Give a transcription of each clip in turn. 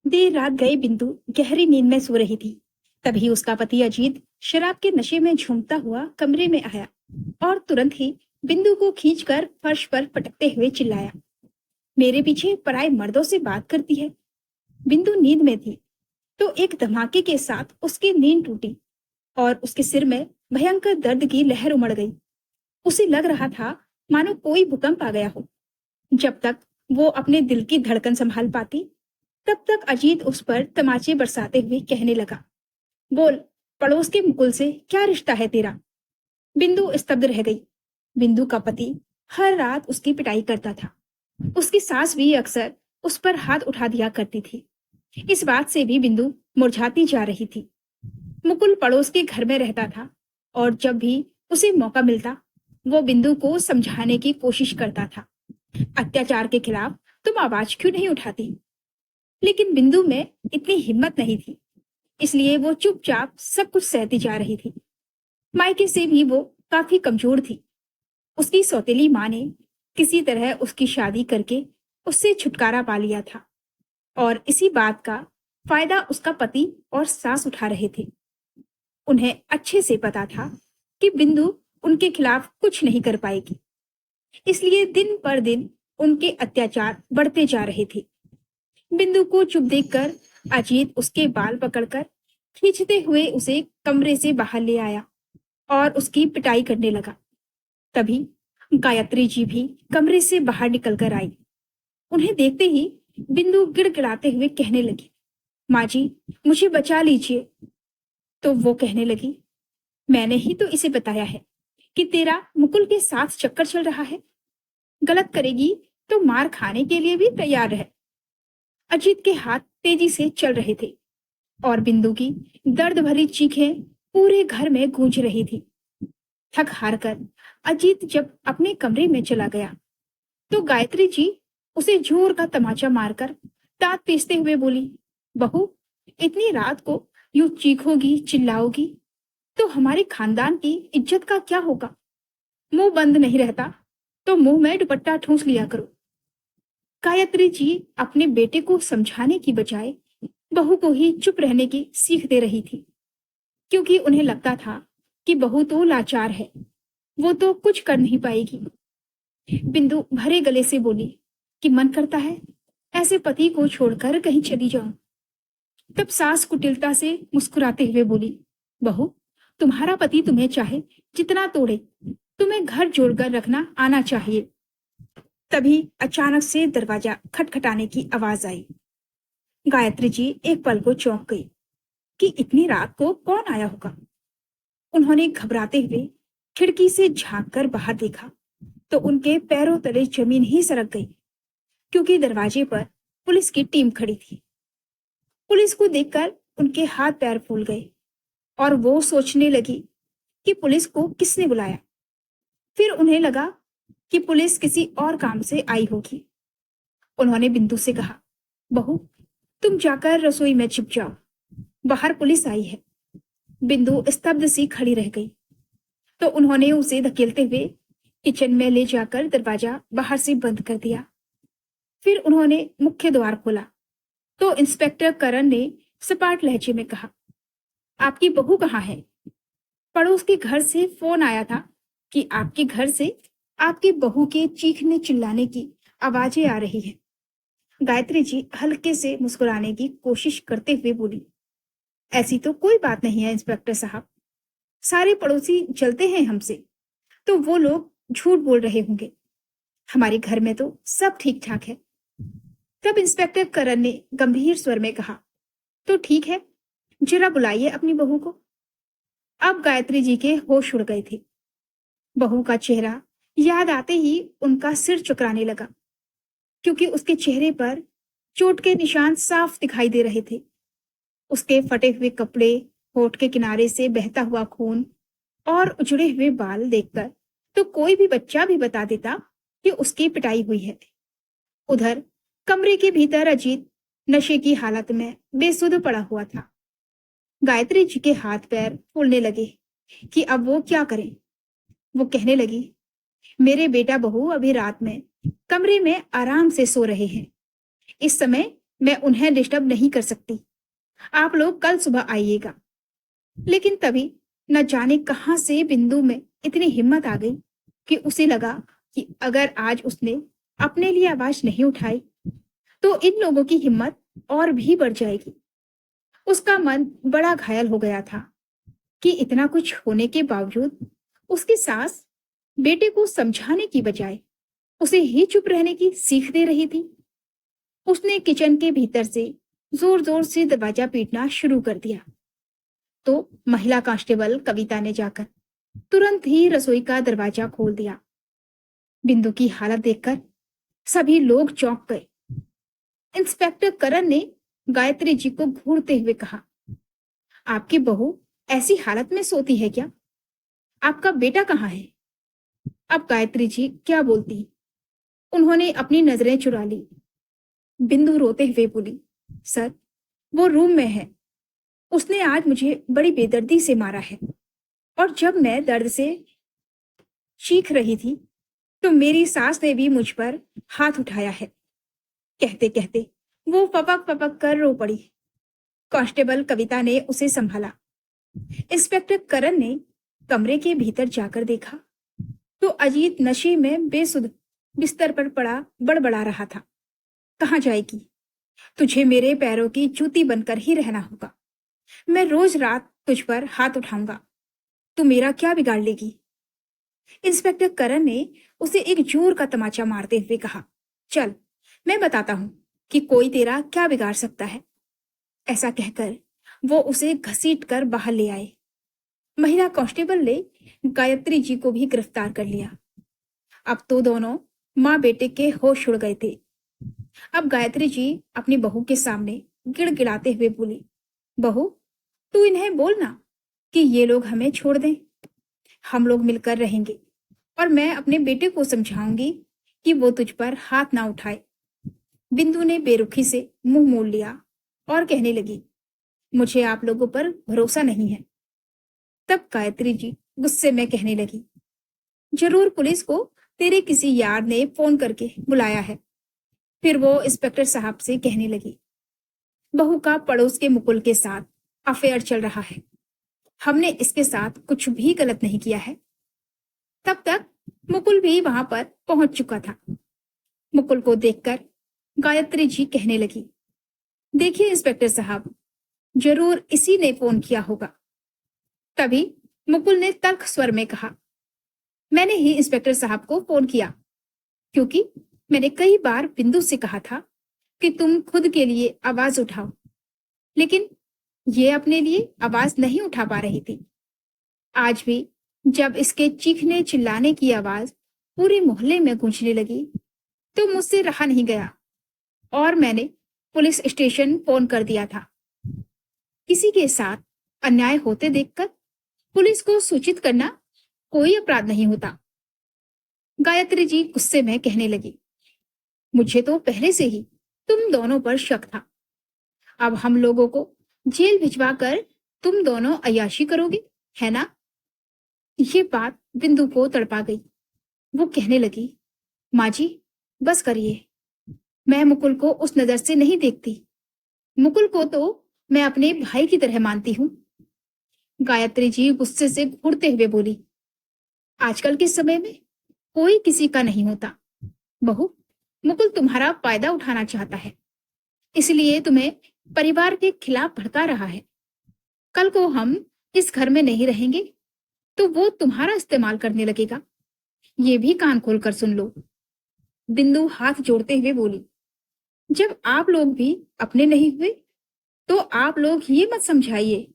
देर रात गए बिंदु गहरी नींद में सो रही थी। तभी उसका पति अजीत शराब के नशे में झूमता हुआ कमरे में आया और तुरंत ही बिंदु को खींचकर फर्श पर पटकते हुए चिल्लाया, मेरे पीछे पराए मर्दों से बात करती है। बिंदु नींद में थी तो एक धमाके के साथ उसकी नींद टूटी और उसके सिर में भयंकर दर्द की लहर उमड़ गई। उसे लग रहा था मानो कोई भूकंप आ गया हो। जब तक वो अपने दिल की धड़कन संभाल पाती, तब तक अजीत उस पर तमाचे बरसाते हुए कहने लगा, बोल, पड़ोस के मुकुल से क्या रिश्ता है तेरा। बिंदु स्तब्ध रह गई। बिंदु का पति हर रात उसकी पिटाई करता था। उसकी सास भी अक्सर उस पर हाथ उठा दिया करती थी। इस बात से भी बिंदु मुरझाती जा रही थी। मुकुल पड़ोस के घर में रहता था और जब भी उसे मौका मिलता, वो बिंदु को समझाने की कोशिश करता था, अत्याचार के खिलाफ तुम आवाज क्यों नहीं उठाती। लेकिन बिंदु में इतनी हिम्मत नहीं थी, इसलिए वो चुपचाप सब कुछ सहती जा रही थी। मायके से भी वो काफी कमजोर थी। उसकी सौतेली माँ ने किसी तरह उसकी शादी करके उससे छुटकारा पा लिया था और इसी बात का फायदा उसका पति और सास उठा रहे थे। उन्हें अच्छे से पता था कि बिंदु उनके खिलाफ कुछ नहीं कर पाएगी, इसलिए दिन पर दिन उनके अत्याचार बढ़ते जा रहे थे। बिंदु को चुप देखकर अजीत उसके बाल पकड़कर खींचते हुए उसे कमरे से बाहर ले आया और उसकी पिटाई करने लगा। तभी गायत्री जी भी कमरे से बाहर निकलकर आई। उन्हें देखते ही बिंदु गिड़गिड़ाते हुए कहने लगी, माँ जी, मुझे बचा लीजिए। तो वो कहने लगी, मैंने ही तो इसे बताया है कि तेरा मुकुल के साथ चक्कर चल रहा है। गलत करेगी तो मार खाने के लिए भी तैयार है। अजीत के हाथ तेजी से चल रहे थे और बिंदु की दर्द भरी चीखें पूरे घर में गूंज रही थी। थक हार कर अजीत जब अपने कमरे में चला गया तो गायत्री जी उसे जोर का तमाचा मारकर दांत पीसते हुए बोली, बहू, इतनी रात को यूं चीखोगी चिल्लाओगी तो हमारे खानदान की इज्जत का क्या होगा। मुंह बंद नहीं रहता तो मुंह में दुपट्टा ठूंस लिया करो। गायत्री जी अपने बेटे को समझाने की बजाय बहू को ही चुप रहने की सीख दे रही थी, क्योंकि उन्हें लगता था कि बहू तो लाचार है, वो तो कुछ कर नहीं पाएगी। बिंदु भरे गले से बोली कि मन करता है ऐसे पति को छोड़कर कहीं चली जाऊं। तब सास कुटिलता से मुस्कुराते हुए बोली, बहू, तुम्हारा पति तुम्हें चाहे जितना तोड़े, तुम्हें घर जोड़कर रखना आना चाहिए। तभी अचानक से दरवाजा खटखटाने की आवाज आई। गायत्री जी एक पल को चौंक गई कि इतनी रात को कौन आया होगा। उन्होंने घबराते हुए खिड़की से झांककर बाहर देखा तो उनके पैरों तले जमीन ही सरक गई, क्योंकि दरवाजे पर पुलिस की टीम खड़ी थी। पुलिस को देखकर उनके हाथ पैर फूल गए और वो सोचने लगी कि पुलिस को किसने बुलाया। फिर उन्हें लगा कि पुलिस किसी और काम से आई होगी। उन्होंने बिंदु से कहा, बहू, तुम जाकर रसोई में छिप जाओ, बाहर पुलिस आई है। बिंदु स्तब्ध सी खड़ी रह गई तो उन्होंने उसे धकेलते हुए किचन में ले जाकर दरवाजा बाहर से बंद कर दिया। फिर उन्होंने मुख्य द्वार खोला तो इंस्पेक्टर करण ने सपाट लहजे में कहा, आपकी बहू कहाँ है। पड़ोस के घर से फोन आया था कि आपके घर से आपकी बहू के चीखने चिल्लाने की आवाजें आ रही हैं। गायत्री जी हल्के से मुस्कुराने की कोशिश करते हुए बोली, ऐसी तो कोई बात नहीं है इंस्पेक्टर साहब, सारे पड़ोसी जलते हैं हमसे, तो वो लोग झूठ बोल रहे होंगे। हमारे घर में तो सब ठीक ठाक है। तब इंस्पेक्टर करण ने गंभीर स्वर में कहा, तो ठीक है, जरा बुलाइए अपनी बहू को। अब गायत्री जी के होश उड़ गए थे। बहू का चेहरा याद आते ही उनका सिर चकराने लगा, क्योंकि उसके चेहरे पर चोट के निशान साफ दिखाई दे रहे थे। उसके फटे हुए कपड़े, होठ के किनारे से बहता हुआ खून और उजड़े हुए बाल देखकर तो कोई भी बच्चा भी बता देता कि उसकी पिटाई हुई है। उधर कमरे के भीतर अजीत नशे की हालत में बेसुध पड़ा हुआ था। गायत्री जी के हाथ पैर फूलने लगे कि अब वो क्या करें। वो कहने लगी, मेरे बेटा बहू अभी रात में कमरे में आराम से सो रहे हैं। इस समय मैं उन्हें डिस्टर्ब नहीं कर सकती। आप लोग कल सुबह आइएगा। लेकिन तभी न जाने कहां से बिंदु में इतनी हिम्मत आ गई कि उसे लगा कि अगर आज उसने अपने लिए आवाज नहीं उठाई तो इन लोगों की हिम्मत और भी बढ़ जाएगी। उसका मन बड़ा घायल हो गया था कि इतना कुछ होने के बावजूद उसकी सास बेटे को समझाने की बजाय उसे ही चुप रहने की सीख दे रही थी। उसने किचन के भीतर से जोर जोर से दरवाजा पीटना शुरू कर दिया। तो महिला कांस्टेबल कविता ने जाकर तुरंत ही रसोई का दरवाजा खोल दिया। बिंदु की हालत देखकर सभी लोग चौंक गए। इंस्पेक्टर करण ने गायत्री जी को घूरते हुए कहा, आपकी बहू ऐसी हालत में सोती है क्या? आपका बेटा कहाँ है? अब गायत्री जी क्या बोलती। उन्होंने अपनी नजरें चुरा ली। बिंदु रोते हुए बोली, सर, वो रूम में है। उसने आज मुझे बड़ी बेदर्दी से मारा है और जब मैं दर्द से चीख रही थी तो मेरी सास ने भी मुझ पर हाथ उठाया है। कहते कहते वो पपक पपक कर रो पड़ी। कांस्टेबल कविता ने उसे संभाला। इंस्पेक्टर करण ने कमरे के भीतर जाकर देखा तो अजीत नशे में बेसुध बिस्तर पर पड़ा बड़बड़ा रहा था। कहाँ जाएगी? तुझे मेरे पैरों की जूती बनकर ही रहना होगा। मैं रोज रात तुझ पर हाथ उठाऊंगा। तू मेरा क्या बिगाड़ लेगी? इंस्पेक्टर करण ने उसे एक जोर का तमाचा मारते हुए कहा, चल मैं बताता हूं कि कोई तेरा क्या बिगाड़ सकता है। ऐसा कहकर वो उसे घसीट कर बाहर ले आए। महिला कांस्टेबल ने गायत्री जी को भी गिरफ्तार कर लिया। अब तो दोनों माँ बेटे के होश उड़ गए थे। अब गायत्री जी अपनी बहू के सामने गिड़गिड़ाते हुए बोली, बहू, तू इन्हें बोलना कि ये लोग हमें छोड़ दें। हम लोग मिलकर रहेंगे और मैं अपने बेटे को समझाऊंगी कि वो तुझ पर हाथ ना उठाए। बिंदु ने बेरुखी से मुंह मोड़ लिया और कहने लगी, मुझे आप लोगों पर भरोसा नहीं है। तब गायत्री जी गुस्से में कहने लगी, जरूर पुलिस को तेरे किसी यार ने फोन करके बुलाया है। फिर वो इंस्पेक्टर साहब से कहने लगी, बहू का पड़ोस के मुकुल के साथ अफेयर चल रहा है। हमने इसके साथ कुछ भी गलत नहीं किया है। तब तक मुकुल भी वहां पर पहुंच चुका था। मुकुल को देखकर गायत्री जी कहने लगी, देखिए इंस्पेक्टर साहब, जरूर इसी ने फोन किया होगा। तभी मुकुल ने तर्क स्वर में कहा, मैंने ही इंस्पेक्टर साहब को फोन किया, क्योंकि मैंने कई बार बिंदु से कहा था कि तुम खुद के लिए आवाज उठाओ, लेकिन ये अपने लिए आवाज नहीं उठा पा रही थी। आज भी जब इसके चीखने चिल्लाने की आवाज पूरे मोहल्ले में गूंजने लगी तो मुझसे रहा नहीं गया और मैंने पुलिस स्टेशन फोन कर दिया था। किसी के साथ अन्याय होते देखकर पुलिस को सूचित करना कोई अपराध नहीं होता। गायत्री जी गुस्से में कहने लगी, मुझे तो पहले से ही तुम दोनों पर शक था। अब हम लोगों को जेल भिजवा कर तुम दोनों अय्याशी करोगे, है ना? ये बात बिंदु को तड़पा गई। वो कहने लगी, माँ जी, बस करिए। मैं मुकुल को उस नजर से नहीं देखती। मुकुल को तो मैं अपने भाई की तरह मानती हूँ। गायत्री जी गुस्से से घूरते हुए बोली, आजकल के समय में कोई किसी का नहीं होता। बहू, मुकुल तुम्हारा फायदा उठाना चाहता है, इसलिए तुम्हें परिवार के खिलाफ भड़का रहा है। कल को हम इस घर में नहीं रहेंगे तो वो तुम्हारा इस्तेमाल करने लगेगा। ये भी कान खोल कर सुन लो। बिंदु हाथ जोड़ते हुए बोली, जब आप लोग भी अपने नहीं हुए तो आप लोग ये मत समझाइए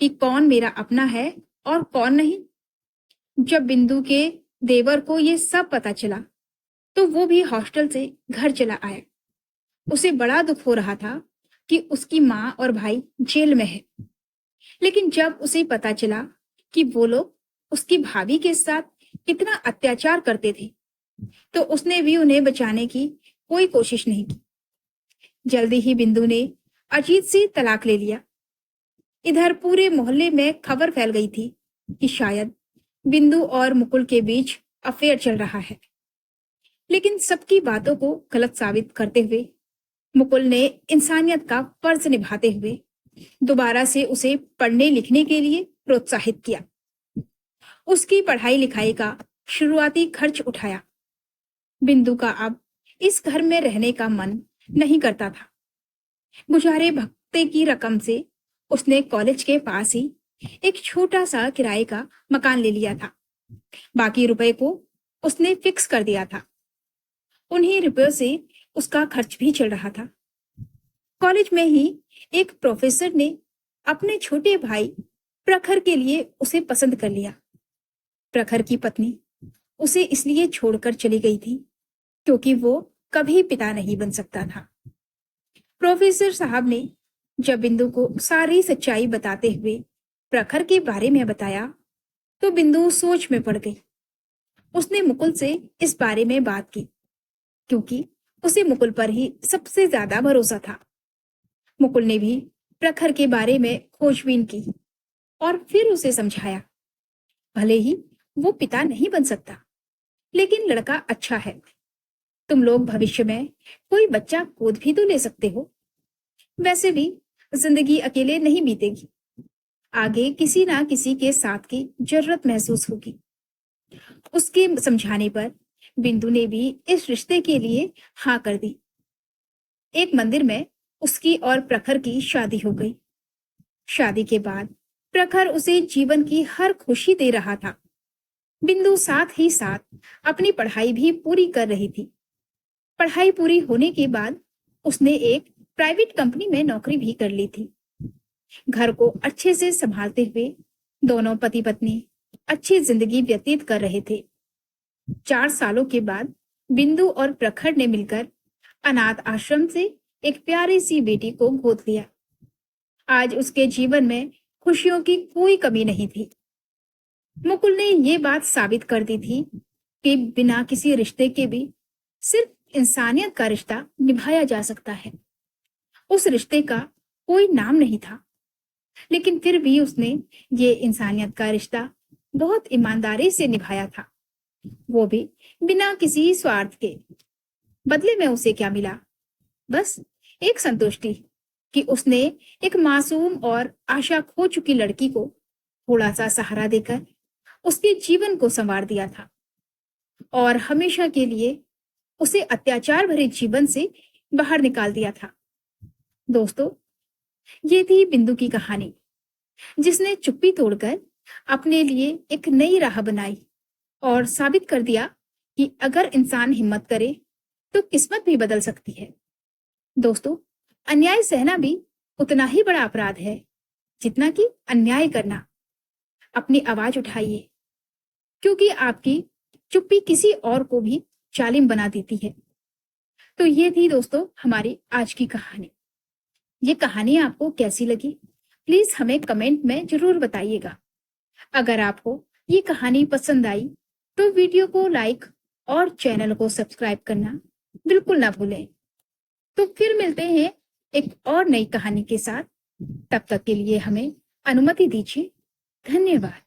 कि कौन मेरा अपना है और कौन नहीं। जब बिंदु के देवर को ये सब पता चला तो वो भी हॉस्टल से घर चला आया। उसे बड़ा दुख हो रहा था कि उसकी माँ और भाई जेल में है। लेकिन जब उसे पता चला कि वो लोग उसकी भाभी के साथ कितना अत्याचार करते थे तो उसने भी उन्हें बचाने की कोई कोशिश नहीं की। जल्दी ही बिंदु ने अजीत से तलाक ले लिया। इधर पूरे मोहल्ले में खबर फैल गई थी कि शायद बिंदु और मुकुल के बीच अफेयर चल रहा है। लेकिन सबकी बातों को गलत साबित करते हुए मुकुल ने इंसानियत का फर्ज निभाते हुए दोबारा से उसे पढ़ने लिखने के लिए प्रोत्साहित किया। उसकी पढ़ाई लिखाई का शुरुआती खर्च उठाया। बिंदु का अब इस घर में रहने का मन नहीं करता था। गुजारे भत्ते की रकम से उसने कॉलेज के पास ही एक छोटा सा किराए का मकान ले लिया था। बाकी रुपए को उसने फिक्स कर दिया था। उन्हीं रुपयों से उसका खर्च भी चल रहा था। कॉलेज में ही एक प्रोफेसर ने अपने छोटे भाई प्रखर के लिए उसे पसंद कर लिया। प्रखर की पत्नी उसे इसलिए छोड़कर चली गई थी क्योंकि वो कभी पिता नहीं बन सकता था। प्रोफेसर साहब ने जब बिंदु को सारी सच्चाई बताते हुए प्रखर के बारे में बताया तो बिंदु सोच में पड़ गई। उसने मुकुल से इस बारे में बात की क्योंकि उसे मुकुल पर ही सबसे ज्यादा भरोसा था। मुकुल ने भी प्रखर के बारे में खोजबीन की और फिर उसे समझाया, भले ही वो पिता नहीं बन सकता, लेकिन लड़का अच्छा है। तुम लोग भविष्य में कोई बच्चा गोद भी तो ले सकते हो। वैसे भी जिंदगी अकेले नहीं बीतेगी, आगे किसी ना किसी के साथ की जरूरत महसूस होगी। उसके समझाने पर बिंदु ने भी इस रिश्ते के लिए हाँ कर दी। एक मंदिर में उसकी और प्रखर की शादी हो गई। शादी के बाद प्रखर उसे जीवन की हर खुशी दे रहा था। बिंदु साथ ही साथ अपनी पढ़ाई भी पूरी कर रही थी। पढ़ाई पूरी होने के बाद उसने एक प्राइवेट कंपनी में नौकरी भी कर ली थी। घर को अच्छे से संभालते हुए दोनों पति पत्नी अच्छी जिंदगी व्यतीत कर रहे थे। 4 सालों के बाद बिंदु और प्रखर ने मिलकर अनाथ आश्रम से एक प्यारी सी बेटी को गोद लिया। आज उसके जीवन में खुशियों की कोई कमी नहीं थी। मुकुल ने ये बात साबित कर दी थी कि बिना किसी रिश्ते के भी सिर्फ इंसानियत का रिश्ता निभाया जा सकता है। उस रिश्ते का कोई नाम नहीं था, लेकिन फिर भी उसने ये इंसानियत का रिश्ता बहुत ईमानदारी से निभाया था, वो भी बिना किसी स्वार्थ के। बदले में उसे क्या मिला? बस एक संतुष्टि कि उसने एक मासूम और आशा खो चुकी लड़की को थोड़ा सा सहारा देकर उसके जीवन को संवार दिया था और हमेशा के लिए उसे अत्याचार भरे जीवन से बाहर निकाल दिया था। दोस्तों, ये थी बिंदु की कहानी, जिसने चुप्पी तोड़कर अपने लिए एक नई राह बनाई और साबित कर दिया कि अगर इंसान हिम्मत करे तो किस्मत भी बदल सकती है। दोस्तों, अन्याय सहना भी उतना ही बड़ा अपराध है जितना कि अन्याय करना। अपनी आवाज उठाइए, क्योंकि आपकी चुप्पी किसी और को भी जालिम बना देती है। तो ये थी दोस्तों हमारी आज की कहानी। ये कहानी आपको कैसी लगी, प्लीज हमें कमेंट में जरूर बताइएगा। अगर आपको ये कहानी पसंद आई तो वीडियो को लाइक और चैनल को सब्सक्राइब करना बिल्कुल ना भूलें। तो फिर मिलते हैं एक और नई कहानी के साथ। तब तक के लिए हमें अनुमति दीजिए। धन्यवाद।